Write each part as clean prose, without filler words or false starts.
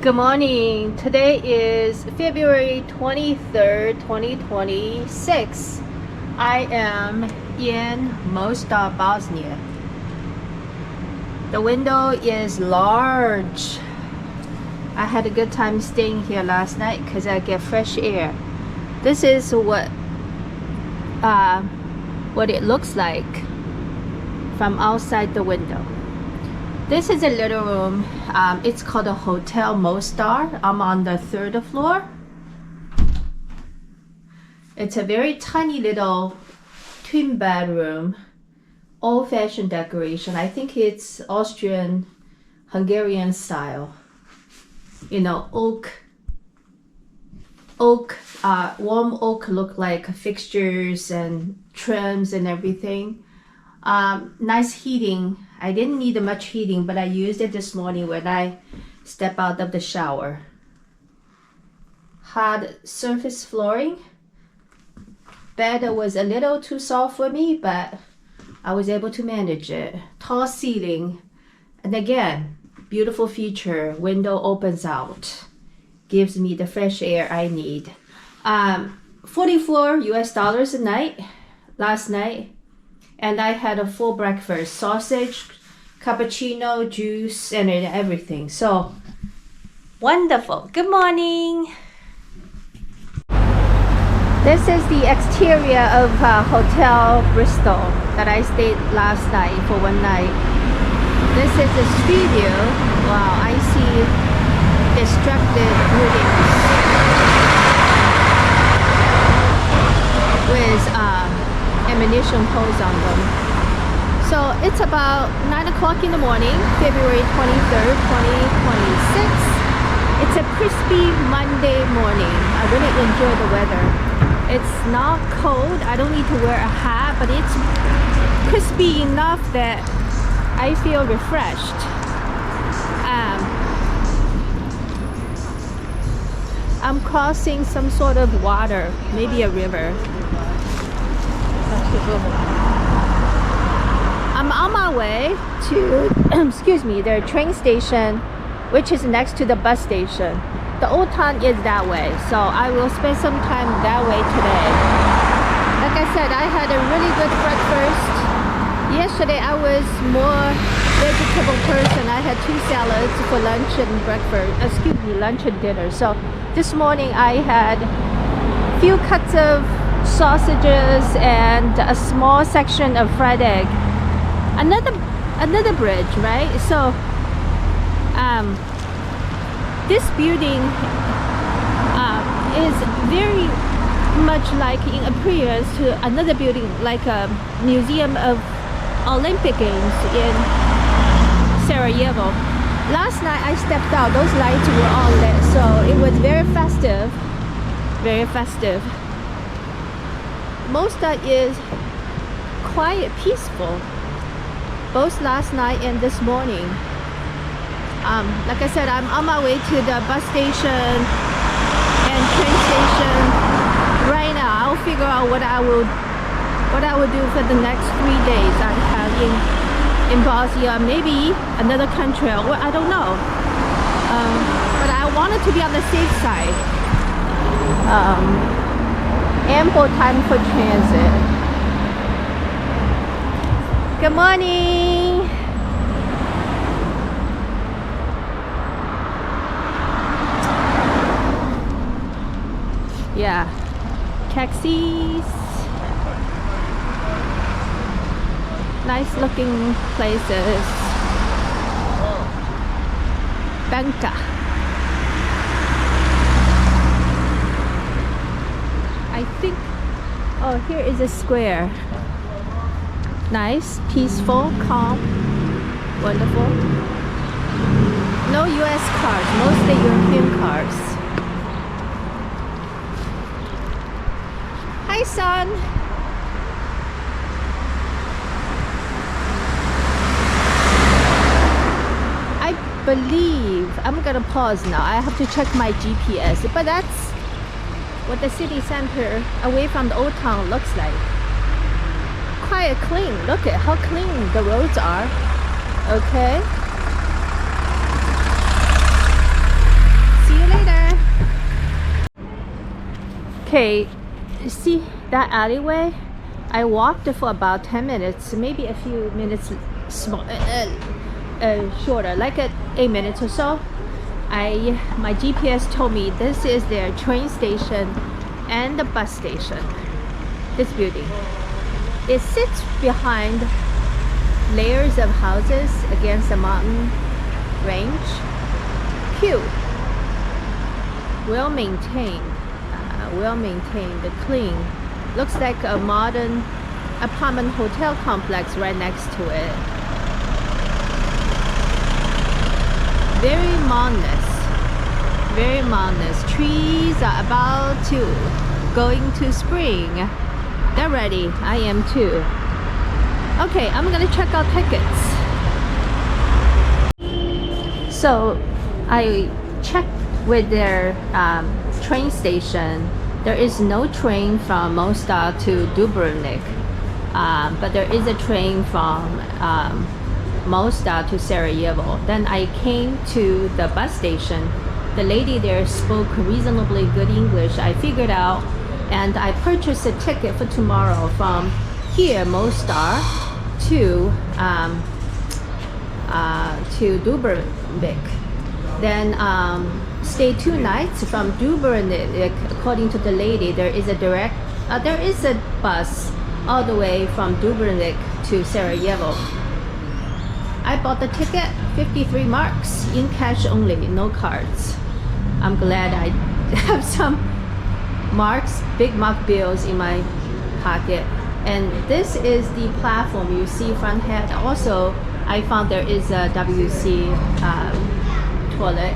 Good morning. Today is February 23rd, 2026. I am in Mostar, Bosnia. The window is large. I had a good time staying here last night because I get fresh air. This is what it looks like from outside the window. This is a little room. It's called a Hotel Mostar. I'm on the 3rd floor. It's a very tiny little twin bedroom, old-fashioned decoration. I think it's Austrian, Hungarian style. You know, warm oak look like fixtures and trims and everything. Nice heating. I didn't need much heating, but I used it this morning when I step out of the shower. Hard surface flooring. Bed was a little too soft for me, but I was able to manage it. Tall ceiling. And again, beautiful feature. Window opens out. Gives me the fresh air I need. $44 US a night last night. And I had a full breakfast, sausage, cappuccino, juice, and everything. So, wonderful. Good morning. This is the exterior of Hotel Bristol that I stayed last night for one night. This is the street view. Wow, I see distracted buildings with ammunition holes on them. So it's about 9 o'clock in the morning, February 23rd, 2026. It's a crispy Monday morning. I really enjoy the weather. It's not cold. I don't need to wear a hat, but it's crispy enough that I feel refreshed. I'm crossing some sort of water, maybe a river. I'm on my way to, excuse me, the train station, which is next to the bus station. The old town is that way, so I will spend some time that way today. Like I said, I had a really good breakfast. Yesterday I was more vegetable person. I had 2 salads for lunch and breakfast, lunch and dinner. So this morning I had a few cuts of sausages and a small section of fried egg. Another bridge, right? So this building is very much like in appearance to another building, like a museum of Olympic Games in Sarajevo. Last night I stepped out, those lights were all lit, so it was very festive. Very festive. Mostar is quiet, peaceful, both last night and this morning. Like I said, I'm on my way to the bus station and train station right now. I'll figure out what I will do for the next 3 days I have in Bosnia, maybe another country, or I don't know. But I wanted to be on the safe side. Ample time for transit. Good morning. Yeah, taxis. Nice looking places. Banka. I think, oh, here is a square. Nice, peaceful, calm, wonderful. No US cars, mostly European cars. Hi, son. I believe, I'm gonna pause now. I have to check my GPS, but that's what the city center away from the old town looks like. Quite clean. Look at how clean the roads are. Okay. Okay, see that alleyway? I walked for about 10 minutes, maybe a few minutes shorter, like 8 minutes or so. My GPS told me this is their train station and the bus station. This building. It sits behind layers of houses against a mountain range. Cute. Well maintained, clean. Looks like a modern apartment hotel complex right next to it. Very mountainous. Trees are about to going to spring. They're ready. I am too. Okay, I'm gonna check out tickets. So I checked with their train station. There is no train from Mostar to Dubrovnik, but there is a train from Mostar to Sarajevo. Then I came to the bus station. The lady there spoke reasonably good English. I figured out, and I purchased a ticket for tomorrow from here, Mostar, to Dubrovnik. Then stay 2 nights from Dubrovnik. According to the lady, there is a bus all the way from Dubrovnik to Sarajevo. I bought the ticket, 53 marks, in cash only, no cards. I'm glad I have some marks, big mark bills in my pocket. And this is the platform you see front head. Also, I found there is a WC toilet.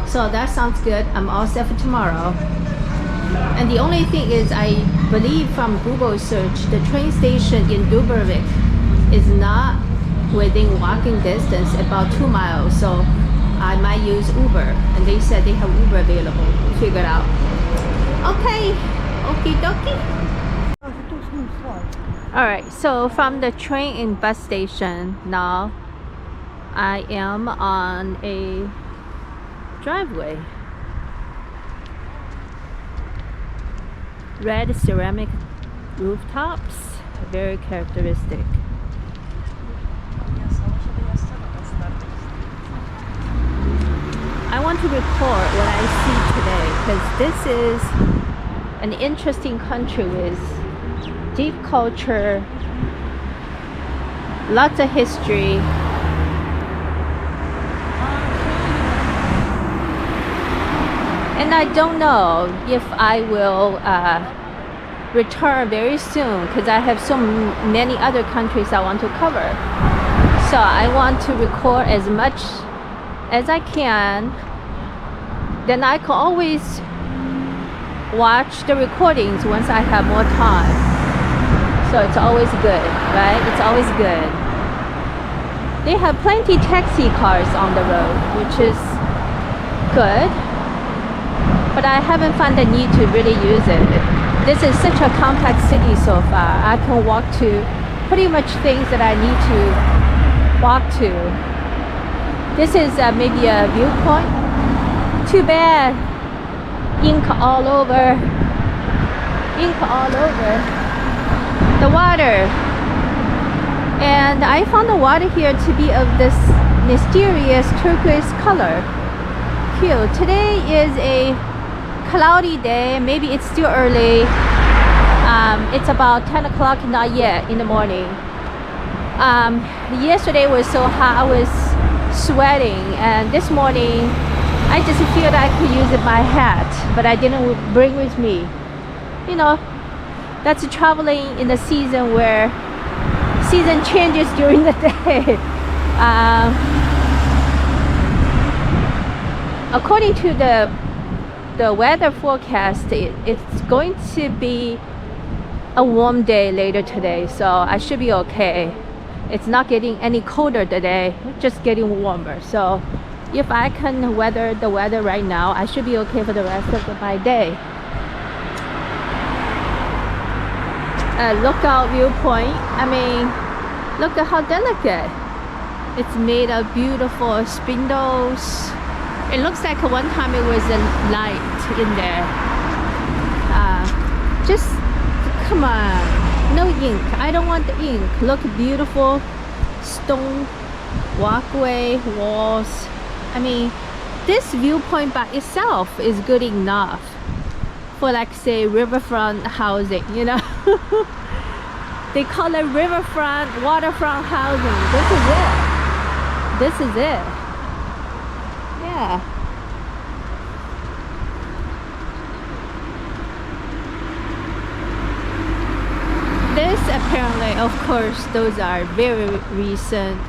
So that sounds good. I'm all set for tomorrow. And the only thing is, I believe from Google search, the train station in Dubrovnik is not within walking distance, about 2 miles. So I might use Uber. And they said they have Uber available. Figure it out. Okay, okie dokie. Alright, so from the train and bus station, now I am on a driveway. Red ceramic rooftops, very characteristic. I want to record what I see today because this is an interesting country with deep culture, lots of history. And I don't know if I will return very soon because I have so many other countries I want to cover. So I want to record as much as I can. Then I can always watch the recordings once I have more time. So it's always good, right? It's always good. They have plenty taxi cars on the road, which is good. But I haven't found the need to really use it. This is such a compact city so far. I can walk to pretty much things that I need to walk to. This is maybe a viewpoint. Too bad. Ink all over. The water. And I found the water here to be of this mysterious turquoise color. Cute. Today is a cloudy day. Maybe it's still early. It's about 10 o'clock, not yet, in the morning. Yesterday was so hot, I was sweating, and this morning I just feel that I could use my hat, but I didn't bring with me. You know, that's traveling in the season where season changes during the day. According to the weather forecast, it's going to be a warm day later today, so I should be okay. It's not getting any colder today, just getting warmer. So if I can weather the weather right now, I should be okay for the rest of my day. Lookout viewpoint. I mean, look at how delicate. It's made of beautiful spindles. It looks like one time it was a light in there. Just, come on. No ink. I don't want the ink. Look, beautiful stone walkway, walls. I mean, this viewpoint by itself is good enough for, like, say, riverfront housing, you know. They call it riverfront, waterfront housing. This is it. Yeah. This apparently, of course, those are very recent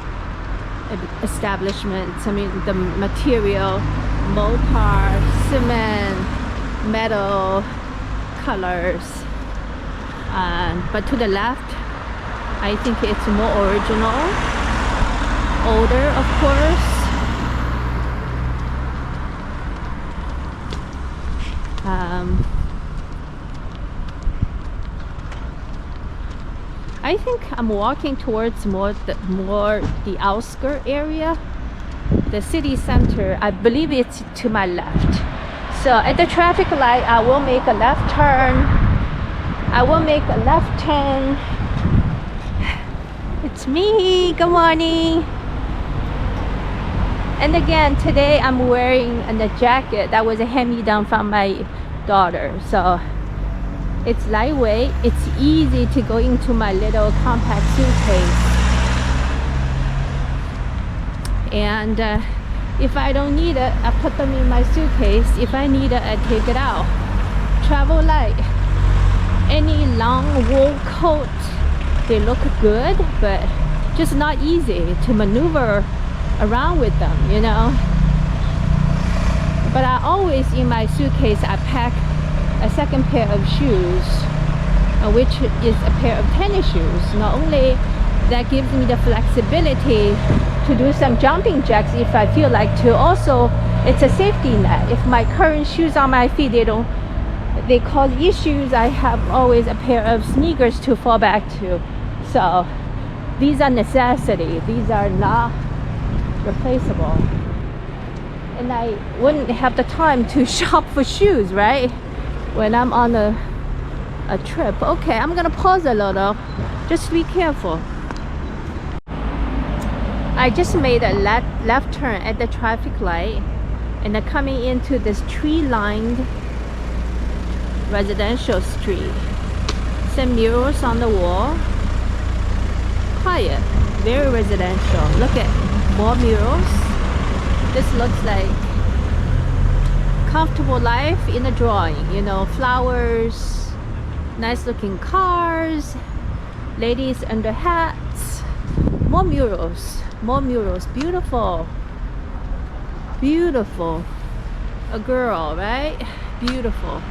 establishments. I mean, the material, Mostar, cement, metal, colors. But to the left, I think it's more original, older, of course. I think I'm walking towards more the outskirt area. The city center, I believe it's to my left. So at the traffic light, I will make a left turn. It's me. Good morning. And again, today I'm wearing a jacket that was a hand-me-down from my daughter. So it's lightweight. It's easy to go into my little compact suitcase. And if I don't need it, I put them in my suitcase. If I need it, I take it out. Travel light. Any long wool coat, they look good, but just not easy to maneuver around with them, you know. But I always, in my suitcase, I pack a second pair of shoes, which is a pair of tennis shoes. Not only that gives me the flexibility to do some jumping jacks if I feel like to, also it's a safety net. If my current shoes on my feet, they cause issues, I have always a pair of sneakers to fall back to. So these are necessity. These are not replaceable. And I wouldn't have the time to shop for shoes, right? When I'm on a trip. Okay, I'm gonna pause a little. Just be careful. I just made a left turn at the traffic light, and I'm coming into this tree-lined residential street. Some murals on the wall. Quiet, very residential. Look at more murals. This looks like comfortable life in a drawing, you know, flowers, nice looking cars, ladies under hats, more murals, beautiful, a girl, right? Beautiful.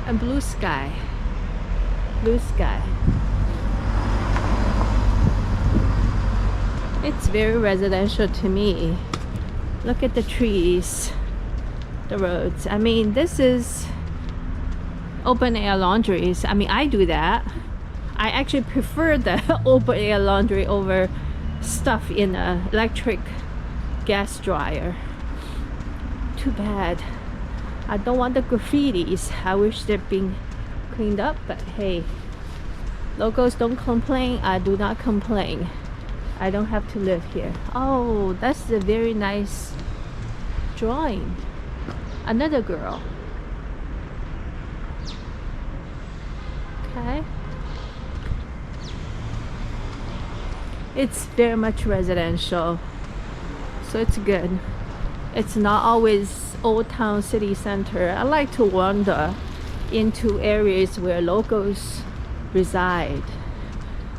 And blue sky. It's very residential to me. Look at the trees, the roads. I mean, this is open air laundries. I mean, I do that. I actually prefer the open air laundry over stuff in an electric gas dryer. Too bad. I don't want the graffitis. I wish they're being cleaned up, but hey, locals don't complain. I do not complain. I don't have to live here. Oh, that's a very nice drawing. Another girl. Okay. It's very much residential, so it's good. It's not always old town city center. I like to wander into areas where locals reside.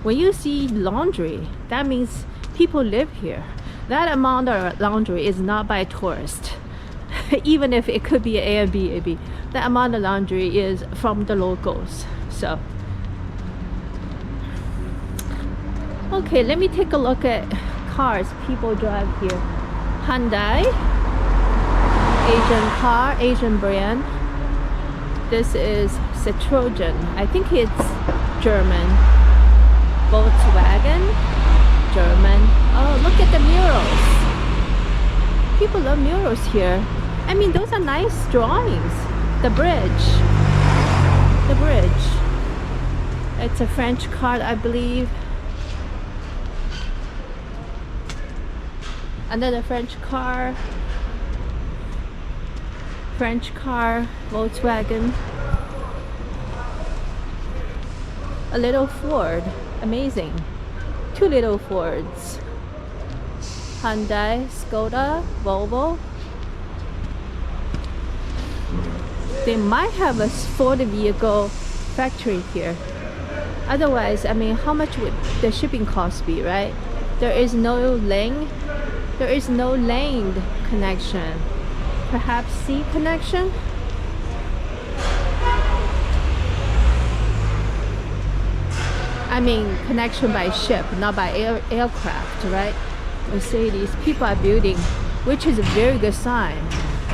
When you see laundry, that means people live here. That amount of laundry is not by tourists. Even if it could be an Airbnb, that amount of laundry is from the locals. So okay, let me take a look at cars people drive here. Hyundai, Asian car, Asian brand. This is Citroën. I think it's German. Volkswagen, German. Oh, look at the murals. People love murals here. I mean, those are nice drawings. The bridge. bridge. It's a French car, I believe. Another French car, Volkswagen, a little Ford, amazing, 2 little Fords, Hyundai, Skoda, Volvo. They might have a Ford vehicle factory here. Otherwise, I mean, how much would the shipping cost be, right? There is no lane connection. Perhaps sea connection? I mean, connection by ship, not by aircraft, right? Mercedes, people are building, which is a very good sign.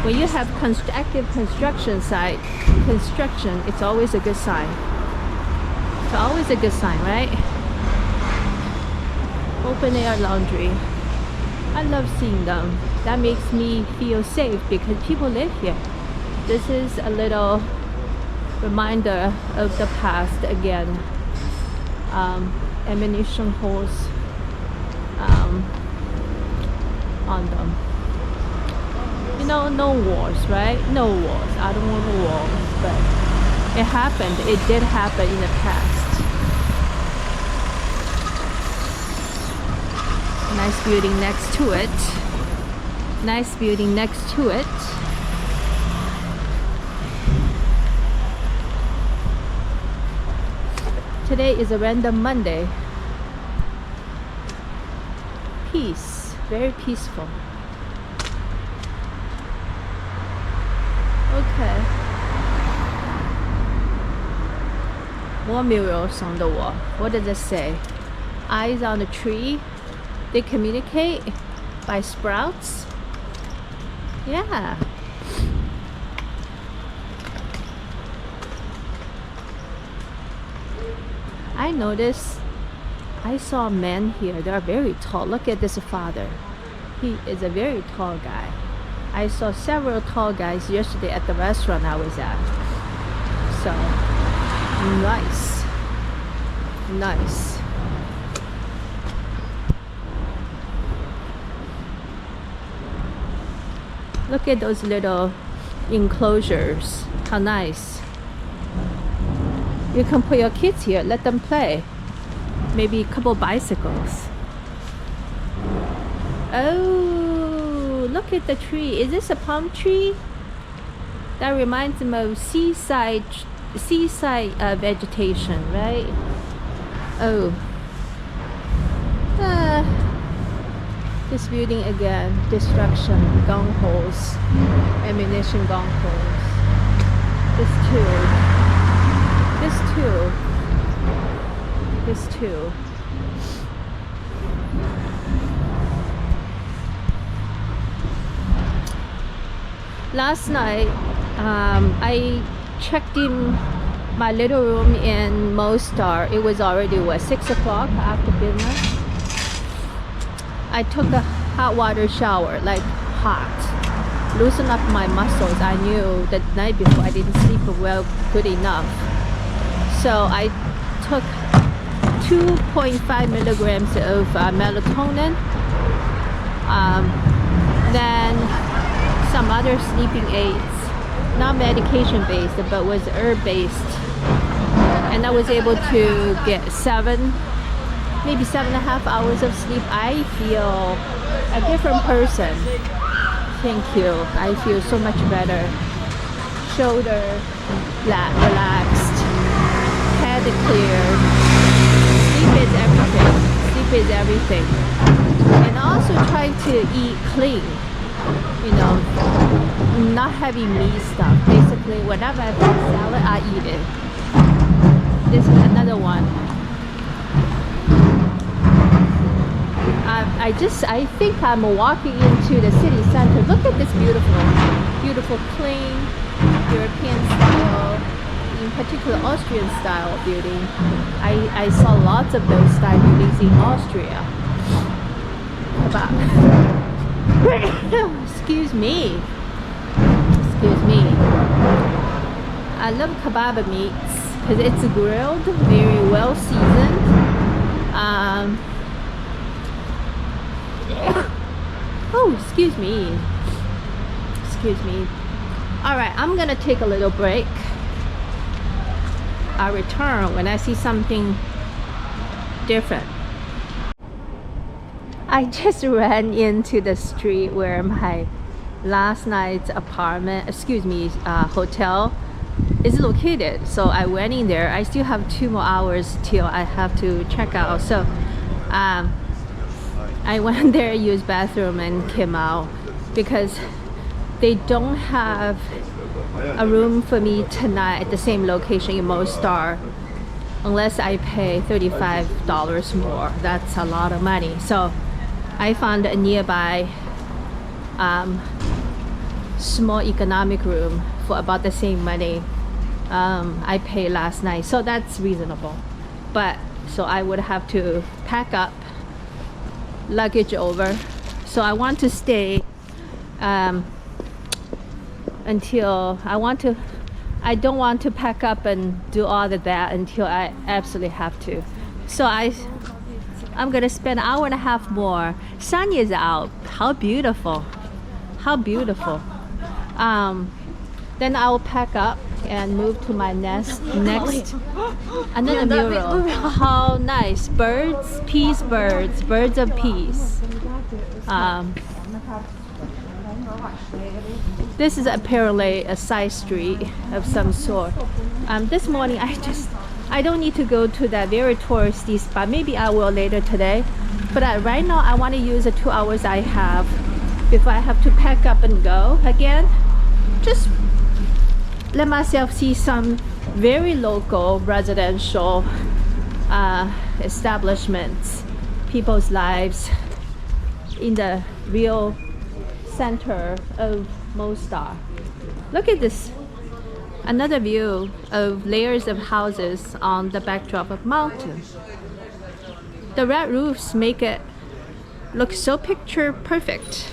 When you have active construction, it's always a good sign. It's always a good sign, right? Open air laundry. I love seeing them. That makes me feel safe because people live here. This is a little reminder of the past again. Ammunition holes on them. You know, no wars, right? No wars. I don't want wars, but it happened. It did happen in the past. Nice building next to it. Nice building next to it. Today is a random Monday. Peace. Very peaceful. Okay. More murals on the wall. What does it say? Eyes on the tree. They communicate by sprouts. Yeah. I noticed I saw men here. They are very tall. Look at this father. He is a very tall guy. I saw several tall guys yesterday at the restaurant I was at. So, nice. Nice. Look at those little enclosures. How nice. You can put your kids here, let them play. Maybe a couple bicycles. Oh, look at the tree. Is this a palm tree? That reminds me of seaside vegetation, right? Oh. This building again, destruction, gun holes, ammunition gun holes. This too. Last night, I checked in my little room in Mostar. It was already 6 o'clock after dinner. I took a hot water shower, like hot, loosen up my muscles. I knew the night before I didn't sleep well good enough, so I took 2.5 milligrams of melatonin, then some other sleeping aids, not medication based but was herb based, and I was able to get maybe 7.5 hours of sleep. I feel a different person. Thank you. I feel so much better. Shoulder relaxed, head clear. Sleep is everything. Sleep is everything. And also try to eat clean. You know, not heavy meat stuff. Basically, whenever I find salad, I eat it. This is another one. I think I'm walking into the city center. Look at this beautiful, clean European style, in particular Austrian style building. I saw lots of those style buildings in Austria. Excuse me. I love kebab meats. because it's grilled, very well seasoned. Oh, excuse me. All right, I'm gonna take a little break. I'll return when I see something different. I just ran into the street where my last night's hotel is located. So I went in there. I still have 2 more hours till I have to check out. So I went there, used bathroom, and came out because they don't have a room for me tonight at the same location in Mostar unless I pay $35 more. That's a lot of money. So I found a nearby small economic room for about the same money I paid last night. So that's reasonable. But so I would have to pack up, luggage over. So I want to stay until I don't want to pack up and do all of that until I absolutely have to. So I'm gonna spend an hour and a half more. Sun is out. How beautiful. Then I'll pack up and move to my next another mural. How nice. Birds of peace. This is apparently a side street of some sort. This morning I don't need to go to that very touristy spot. Maybe I will later today. But right now I want to use the 2 hours I have before I have to pack up and go again. Just let myself see some very local residential establishments, people's lives in the real center of Mostar. Look at this. Another view of layers of houses on the backdrop of mountains. The red roofs make it look so picture perfect.